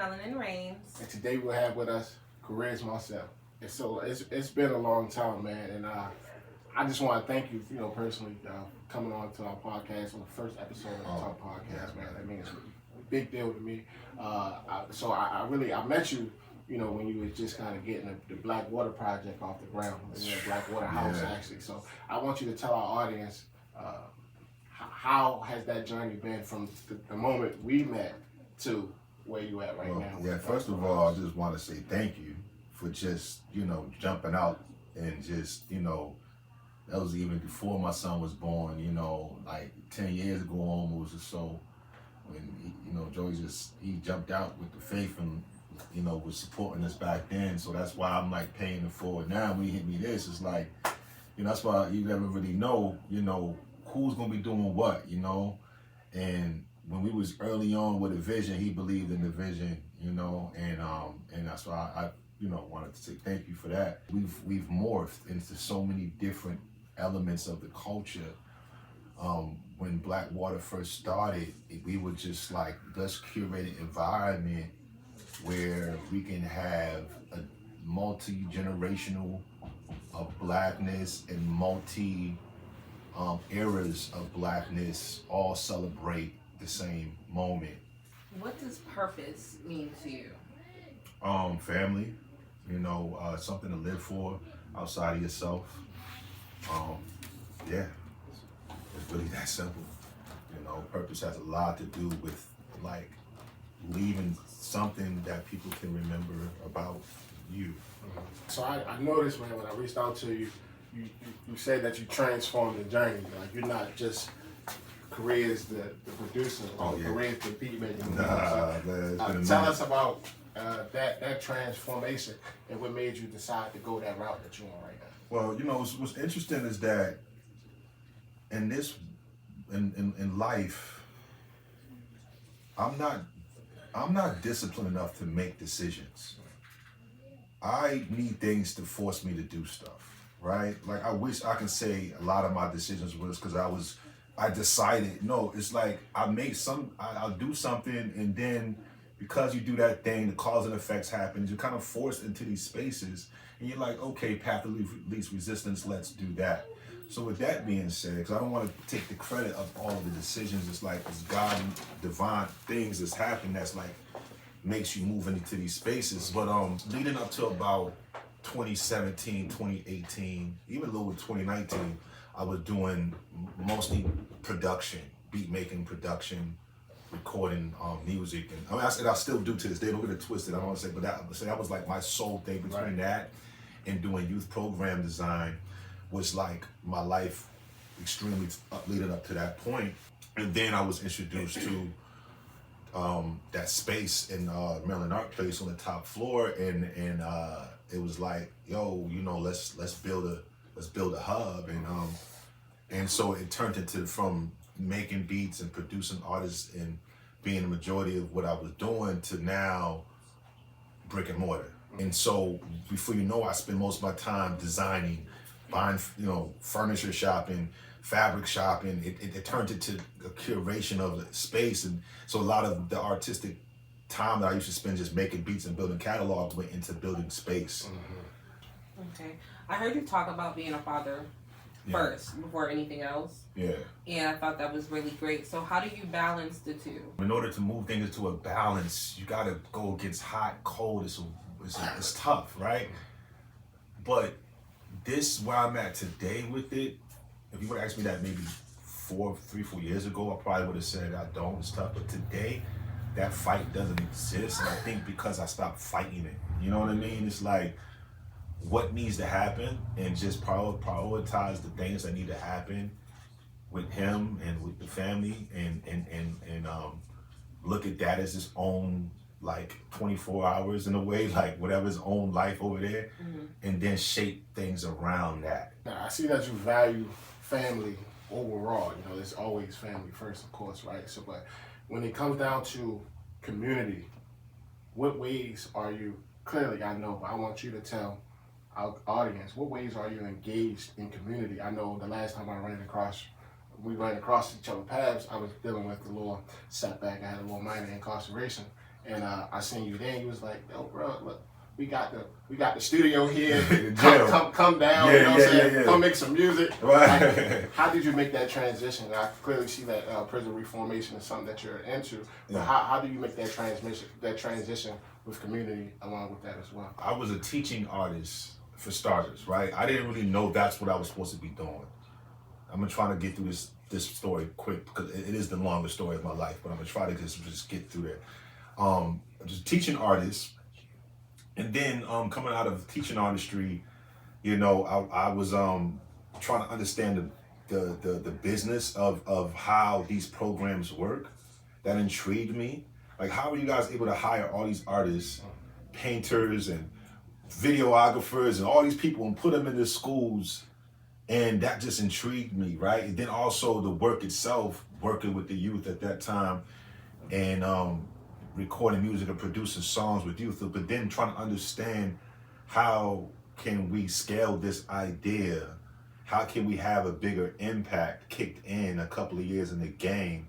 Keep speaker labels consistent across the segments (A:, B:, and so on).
A: Melanin Reigns.
B: And today we'll have with us Kariz Marcel. And so it's been a long time, man, and I just want to thank you, personally, coming on to our podcast on the first episode of the Talk podcast, man. That means a big deal to me. I met you, when you was just kind of getting the Black Water project off the ground, the Black Water House, actually. So I want you to tell our audience how has that journey been from the moment we met to where you at right now?
C: Yeah, first of all, I just want to say thank you for just, jumping out and just, that was even before my son was born, like 10 years ago almost or so, when, Joey he jumped out with the faith and, was supporting us back then. So that's why I'm like paying it forward now. When he hit me this, it's like, that's why you never really know, who's going to be doing what, and when we was early on with a vision, he believed in the vision, and that's why I wanted to say thank you for that. We've morphed into so many different elements of the culture. When Black Water first started, we were just like, let's curate an environment where we can have a multi-generational of blackness and multi eras of blackness all celebrate the same moment.
A: What does purpose mean to you?
C: Family, something to live for outside of yourself. Yeah, it's really that simple. Purpose has a lot to do with like leaving something that people can remember about you.
B: So I noticed, man, when I reached out to you, you said that you transformed the journey. Like, you're not just Kariz the producer, or Kariz the beat maker. Tell us about that transformation and what made you decide to go that route that you're on right now.
C: Well, what's interesting is that in life, I'm not disciplined enough to make decisions. I need things to force me to do stuff, right? Like, I wish I could say a lot of my decisions was because I decided. No, it's like I'll do something, and then because you do that thing, the cause and effects happens. You're kind of forced into these spaces, and you're like, okay, path of least resistance, let's do that. So with that being said, because I don't want to take the credit of all of the decisions, it's like it's God and divine things that's happening that's like makes you move into these spaces. But leading up to about 2017, 2018, even a little bit 2019, I was doing mostly production, beat making, production, recording music, and I still do to this day. Don't get it twisted. I don't want to say, but that was like my sole thing between that and doing youth program design. Was like my life extremely leading up to that point. And then I was introduced to that space in Maryland Art Place on the top floor, and it was like, yo, let's build a hub, and so it turned into from making beats and producing artists and being the majority of what I was doing to now brick and mortar. And so before you know, I spend most of my time designing, buying, furniture shopping, fabric shopping. It turned into a curation of the space, and so a lot of the artistic time that I used to spend just making beats and building catalogs went into building space.
A: Okay, I heard you talk about being a father first before anything else.
C: Yeah. And
A: I thought that was really great. So how do you balance the two?
C: In order to move things into a balance, you gotta go against hot, cold. It's tough, right? But this where I'm at today with it, if you would have asked me that maybe 4 years ago, I probably would have said I don't, it's tough. But today, that fight doesn't exist. And I think because I stopped fighting it, you know what I mean? It's like what needs to happen and just prioritize the things that need to happen with him and with the family and look at that as his own like 24 hours in a way, like whatever his own life over there, and then shape things around that.
B: Now, I see that you value family overall. There's always family first, of course, right? So, but when it comes down to community, what ways are you, clearly I know, but I want you to tell our audience, what ways are you engaged in community? I know the last time we ran across each other's paths, I was dealing with a little setback. I had a little minor incarceration. and I seen you then. You was like, "Yo, bro, look, we got the studio here. come down.
C: Yeah,
B: you know what I'm saying?
C: yeah.
B: Come make some music."
C: Right.
B: Like, how did you make that transition? I clearly see that prison reformation is something that you're into. But
C: Yeah.
B: how do you make that transition with community along with that as well?
C: I was a teaching artist for starters, right? I didn't really know that's what I was supposed to be doing. I'm gonna try to get through this story quick because it is the longest story of my life, but I'm gonna try to just get through there. I'm just a teaching artist, and then coming out of teaching artistry, you know, I was trying to understand the business of how these programs work. That intrigued me. Like, how are you guys able to hire all these artists, painters and videographers and all these people and put them into schools? And that just intrigued me, right? And then also the work itself, working with the youth at that time and recording music and producing songs with youth, but then trying to understand how can we scale this idea? How can we have a bigger impact kicked in a couple of years in the game?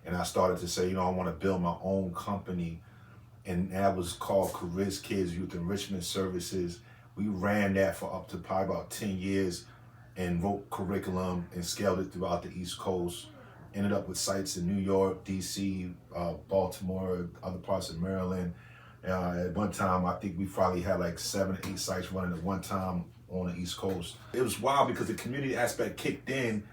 C: And I started to say, you know, I want to build my own company. And that was called Kariz Kids Youth Enrichment Services. We ran that for up to probably about 10 years and wrote curriculum and scaled it throughout the East Coast. Ended up with sites in New York, DC, Baltimore, other parts of Maryland. At one time, I think we probably had like 7 or 8 sites running at one time on the East Coast. It was wild because the community aspect kicked in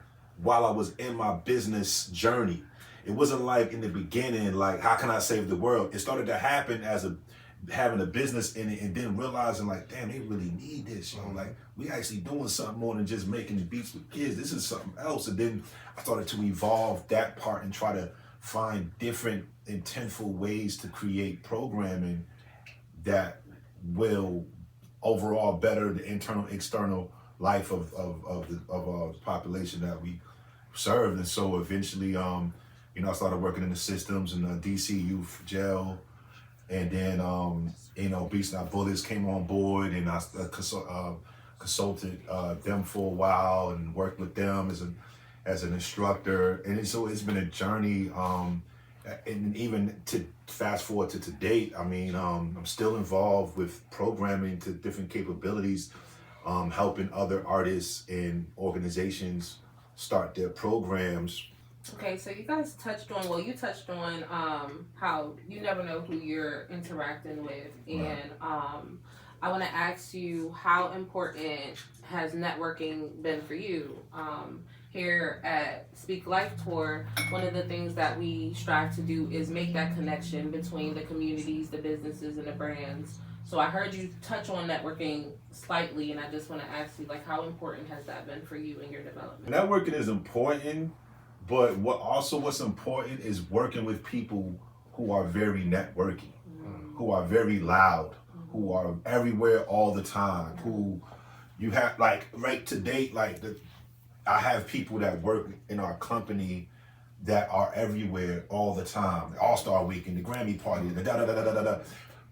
C: while I was in my business journey. It wasn't like in the beginning, like, how can I save the world? It started to happen as having a business in it, and then realizing like, damn, they really need this, you know, like we actually doing something more than just making beats with kids. This is something else. And then I started to evolve that part and try to find different intentful ways to create programming that will overall better the internal, external life of the population that we serve. And so eventually, you know, I started working in the systems in the DC Youth Jail. And then, you know, Beats Not Bullets came on board, and I consulted them for a while and worked with them as an instructor. And so it's been a journey. And even to fast forward to date, I mean, I'm still involved with programming to different capabilities, helping other artists and organizations start their programs.
A: Okay, so you guys touched on, you touched on how you never know who you're interacting with. And I want to ask you, how important has networking been for you? Here at Speak Life Tour, one of the things that we strive to do is make that connection between the communities, the businesses, and the brands. So I heard you touch on networking slightly, and I just want to ask you, like, how important has that been for you in your development?
C: Networking is important. But what's important is working with people who are very networking, who are very loud, who are everywhere all the time, who you have, like, right to date, like, I have people that work in our company that are everywhere all the time. The All-Star Weekend, the Grammy party, the da-da-da-da-da-da.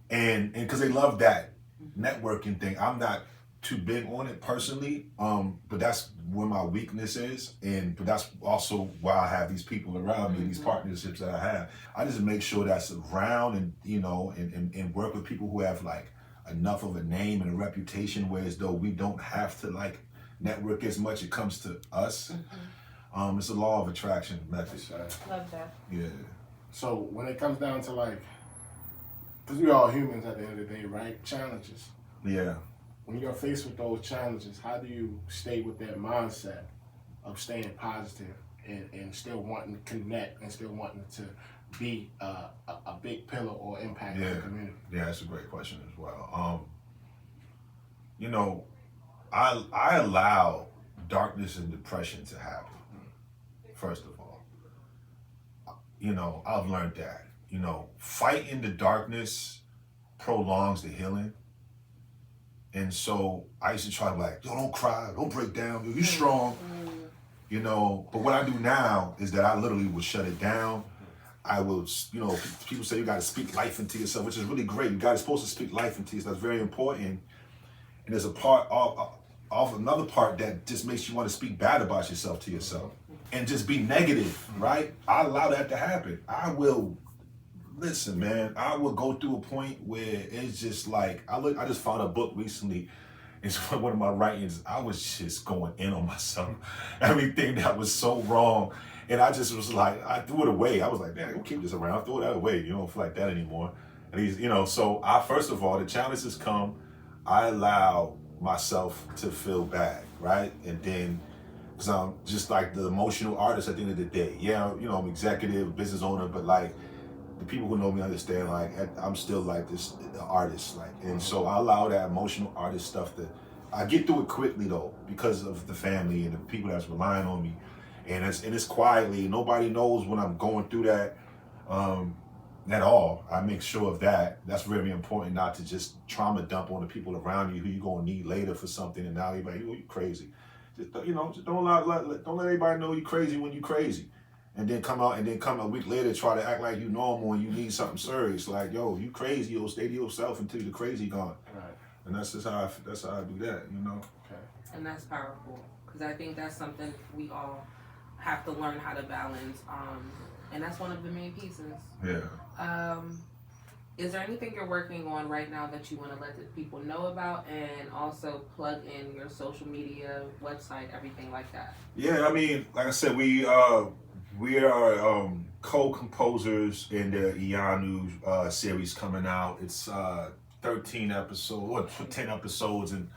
C: And because they love that networking thing. I'm not too big on it personally, but that's where my weakness is, but that's also why I have these people around me, these partnerships that I have. I just make sure that's around, and you know, and work with people who have like enough of a name and a reputation, where as though we don't have to like network as much. It comes to us. It's a law of attraction method.
A: Love that.
C: Yeah.
B: So when it comes down to like, because we're all humans at the end of the day, right? Challenges.
C: Yeah.
B: When you're faced with those challenges, how do you stay with that mindset of staying positive and still wanting to connect and still wanting to be a big pillar or impact in the community?
C: Yeah, that's a great question as well. You know, I allow darkness and depression to happen, first of all. You know, I've learned that. You know, fighting the darkness prolongs the healing. And so I used to try to like, yo, don't cry, don't break down, yo, you strong, you know. But what I do now is that I literally will shut it down. I will, you know, people say you got to speak life into yourself, which is really great. You guys are supposed to speak life into yourself. That's very important. And there's a part of another part that just makes you want to speak bad about yourself to yourself and just be negative, right? I allow that to happen. I will Listen, man, I would go through a point where it's just like I just found a book recently. It's one of my writings. I was just going in on myself. Everything that was so wrong. And I just was like, I threw it away. I was like, man, don't keep this around. Throw that away. You don't feel like that anymore. And he's, so first of all, the challenges come. I allow myself to feel bad, right? And then, because I'm just like the emotional artist at the end of the day. Yeah, I'm executive, business owner, but like, the people who know me understand, like, I'm still like this artist, like, and so I allow that emotional artist stuff I get through it quickly though, because of the family and the people that's relying on me, and it's quietly. Nobody knows when I'm going through that, at all. I make sure of that. That's very important, not to just trauma dump on the people around you who you're gonna need later for something, and now everybody, you crazy. Just just don't let everybody know you crazy when you crazy. And then come a week later try to act like you normal and you need something serious. Like, yo, you crazy, yo, stay to yourself until the crazy gone.
B: Right.
C: And that's how I do that,
B: Okay.
A: And that's powerful, because I think that's something we all have to learn how to balance. And that's one of the main pieces.
C: Yeah.
A: Is there anything you're working on right now that you want to let the people know about, and also plug in your social media, website, everything like that?
C: Yeah, I mean, like I said, we are co-composers in the Ianu series coming out. It's 13 episodes, or 10 episodes, and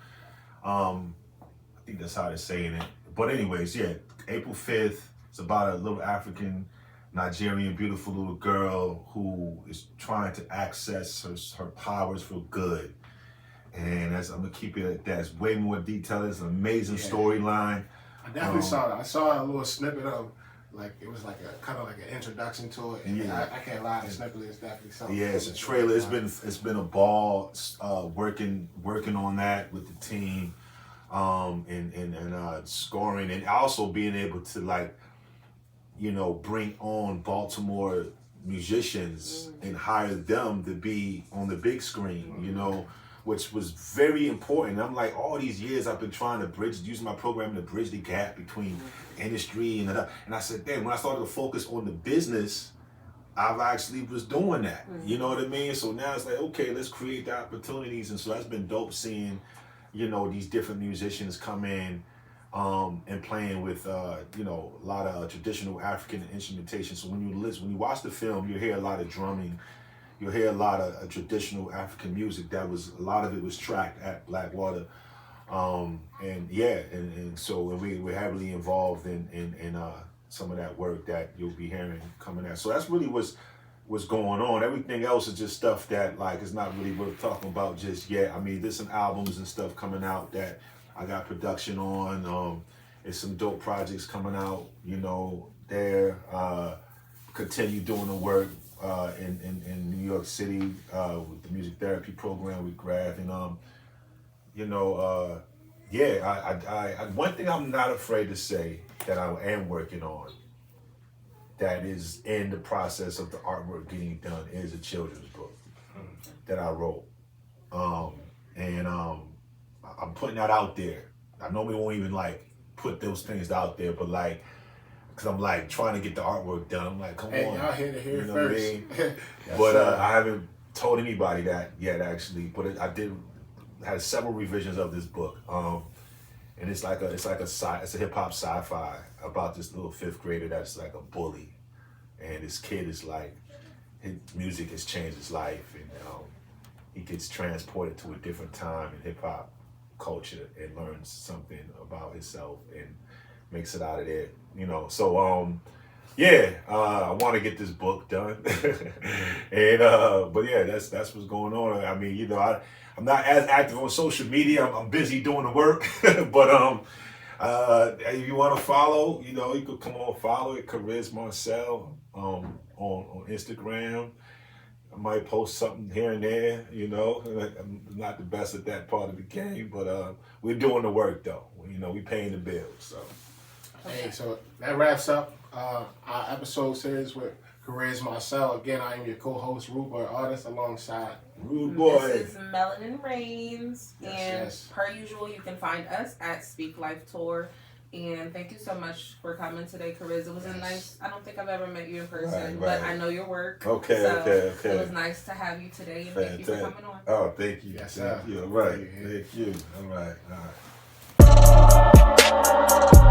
C: I think that's how they're saying it. But anyways, yeah, April 5th. It's about a little African Nigerian beautiful little girl who is trying to access her powers for good. And I'm gonna keep it at that. It's way more detailed. It's an amazing storyline.
B: I definitely saw that. I saw a little snippet of, like, it was like a kind of like an introduction to it. And
C: Yeah.
B: I can't lie, the snippet is definitely something.
C: Yeah, it's a trailer. It's been a ball working on that with the team, and scoring, and also being able to, like, bring on Baltimore musicians and hire them to be on the big screen, which was very important. I'm like, all these years I've been trying to use my program to bridge the gap between industry and I said, damn, when I started to focus on the business, I actually was doing that. You know what I mean? So now it's like, okay, let's create the opportunities. And so that's been dope seeing, these different musicians come in, and playing with a lot of traditional African instrumentation. So when you watch the film, you hear a lot of drumming, you'll hear a lot of traditional African music. A lot of it was tracked at Blackwater, and so we're heavily involved in some of that work that you'll be hearing coming out. So that's really what's going on. Everything else is just stuff that, like, is not really worth talking about just yet. I mean, there's some albums and stuff coming out that I got production on. There's some dope projects coming out, there. Continue doing the work in New York City with the music therapy program with Graf. And, one thing I'm not afraid to say that I am working on that is in the process of the artwork getting done is a children's book that I wrote. I'm putting that out there. I normally won't even, like, put those things out there, but, like, because I'm, like, trying to get the artwork done. I'm like, come on.
B: Y'all here to hear it
C: what
B: first.
C: I mean? But I haven't told anybody that yet, actually. But I had several revisions of this book. And it's a hip hop sci-fi about this little 5th grader that's like a bully, and this kid is like, his music has changed his life, and he gets transported to a different time in hip hop culture and learns something about himself and makes it out of there. So I want to get this book done, and but yeah, that's what's going on. I mean, I'm not as active on social media. I'm busy doing the work, but if you want to follow, you could come on, follow it, Kariz Marcel, on Instagram. I might post something here and there, I'm not the best at that part of the game, but we're doing the work though. We paying the bills, so.
B: Hey, so that wraps up our episode series with Kariz Marcel. Again, I am your co-host, RUDEBOY artist, alongside
C: RUDEBOY.
A: This is Melanin Reigns,
B: Yes,
A: and
B: yes.
A: per usual, you can find us at Speak Life Tour And thank you so much for coming today, Kariz. It was a nice. I don't think I've ever met you in person,
C: Right,
A: but
C: right.
A: I know your work.
C: Okay,
A: so
C: okay.
A: It was nice to have you today, and thank you for coming on.
C: Oh, thank you.
B: Yes,
C: thank
B: sir.
C: you. All right. Thank you. All right.